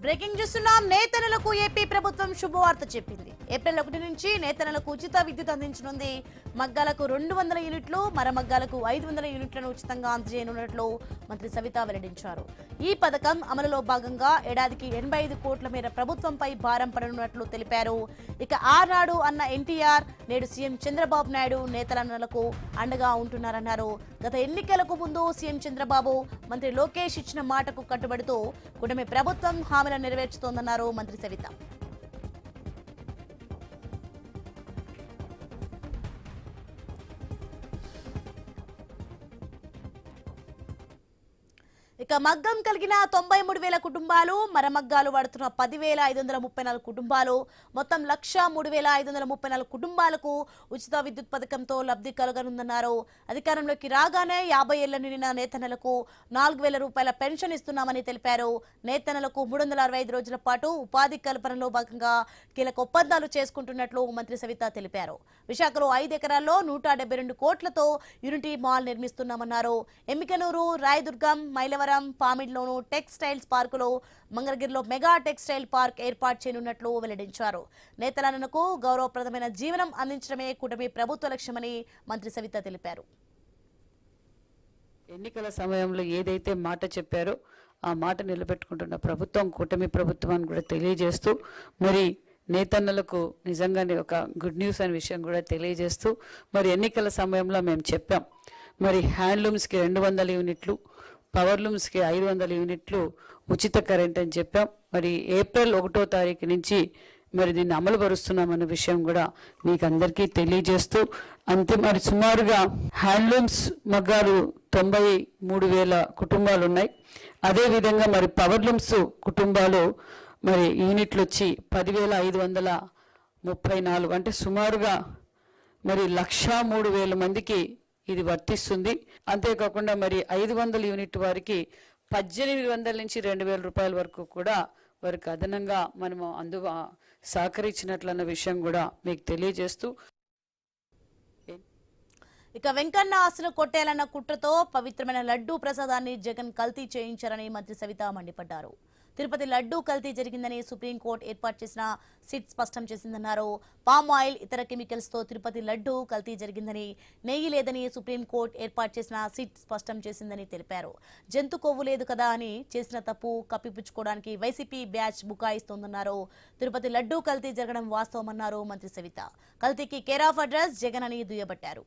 Breaking చూస్తున్నాం. నేతన్నలకు AP ప్రభుత్వం శుభవార్త చెప్పింది. ఏప్రిల్ 1 నుంచి నేతన్నలకు ఉచిత విద్యుత్ అందించనుంది. మగ్గాలకు 200 యూనిట్లు, మరమగ్గాలకు 500 యూనిట్లను ఉచితంగా అందజేయనున్నట్లు మంత్రి సవిత వెల్లడించారు. ఈ పథకం అమలులో భాగంగా ఏడాదికి 85 కోట్ల మేర ప్రభుత్వంపై భారం పడనున్నట్లు తెలిపారు. ఇక ఆనాడు అన్న ఎన్టీఆర్ నేడు సీఎం చంద్రబాబు నాయుడు నేతన్నలకు అండగా ఉంటున్నారన్నారు. గత ఎన్నికలకు ముందు సీఎం చంద్రబాబు మంత్రి లోకేష్ ఇచ్చిన మాటకు కట్టుబడుతూ కూటమి ప్రభుత్వం హామీలను నెరవేర్చుతోందన్నారు మంత్రి సవిత. ఇక మగ్గం కలిగిన 93,000 కుటుంబాలు, మరమగ్గాలు వాడుతున్న 10,534 కుటుంబాలు, మొత్తం 1,03,534 కుటుంబాలకు ఉచిత విద్యుత్ పథకంతో లబ్ధి కలగనుందన్నారు. అధికారంలోకి రాగానే 50 ఏళ్ల నిండిన నేతన్నలకు 4,000 రూపాయల పెన్షన్ ఇస్తున్నామని తెలిపారు. నేతన్నలకు 365 రోజుల పాటు ఉపాధి కల్పనలో భాగంగా కీలక ఒప్పందాలు చేసుకుంటున్నట్లు మంత్రి సవిత తెలిపారు. విశాఖలో 5 ఎకరాల్లో 172 కోట్లతో యూనిటీ మాల్ నిర్మిస్తున్నామన్నారు. ఎమ్మికనూరు, రాయదుర్గం, మైలవరం, పామిడిలోను టెక్స్టైల్స్ పార్కులో, మంగళగిరిలో మెగా టెక్స్టైల్ పార్క్ ఏర్పాటు చేయనున్నట్లు వెల్లడించారు. నేతన్నలకు గౌరవప్రదమైన జీవనం అందించడమే కూటమి ప్రభుత్వ లక్ష్యమని మంత్రి సవిత తెలిపారు. ఎన్నికల సమయంలో ఏదైతే మాట చెప్పారో ఆ మాట నిలబెట్టుకుంటున్న ప్రభుత్వం కూటమి ప్రభుత్వాన్ని కూడా తెలియజేస్తూ, మరి నేతన్నలకు నిజంగానే ఒక గుడ్ న్యూస్ అనే విషయం కూడా తెలియజేస్తూ, మరి ఎన్నికల సమయంలో మేము చెప్పాం, మరి హ్యాండ్లూమ్స్కి 200 యూనిట్లు, పవర్లూమ్స్కి 500 యూనిట్లు ఉచిత కరెంట్ అని చెప్పాం. మరి ఏప్రిల్ 1వ తారీఖు నుంచి మరి దీన్ని అమలు పరుస్తున్నామన్న విషయం కూడా మీకు అందరికీ తెలియజేస్తూ, అంతే మరి సుమారుగా హ్యాండ్లూమ్స్ మగ్గాలు 93,000 కుటుంబాలు ఉన్నాయి. అదేవిధంగా మరి పవర్లూమ్స్ కుటుంబాలు మరి యూనిట్లు వచ్చి 10,534, అంటే సుమారుగా మరి 103,000 మందికి ఇది వర్తిస్తుంది. అంతేకాకుండా మరి 500 యూనిట్ వారికి 1,800 నుంచి 2,000 రూపాయల వరకు కూడా వారికి అదనంగా మనము సహకరించినట్లన్న విషయం కూడా మీకు తెలియజేస్తూ, ఇక వెంకన్న ఆశను కొట్టేయాలన్న కుట్రతో పవిత్రమైన లడ్డూ ప్రసాదాన్ని జగన్ కల్తీ చేయించారని మంత్రి సవిత మండిపడ్డారు. తిరుపతి లడ్డూ కల్తీ జరిగిందని సుప్రీంకోర్టు ఏర్పాటు చేసిన సిట్ స్పష్టం చేసిందన్నారు. పామ్ ఆయిల్, ఇతర కెమికల్స్ తో తిరుపతి లడ్డూ కల్తీ జరిగిందని, నెయ్యి లేదని సుప్రీంకోర్టు ఏర్పాటు చేసిన సిట్ స్పష్టం చేసిందని తెలిపారు. జంతు కొవ్వు లేదు కదా అని చేసిన తప్పు కప్పిపుచ్చుకోవడానికి వైసీపీ బ్యాచ్ బుకాయిస్తోందన్నారు. తిరుపతి లడ్డూ కల్తీ జరగడం వాస్తవమన్నారు మంత్రి సవిత. కల్తీకి కేర్ ఆఫ్ అడ్రస్ జగన్ అని దుయ్యబట్టారు.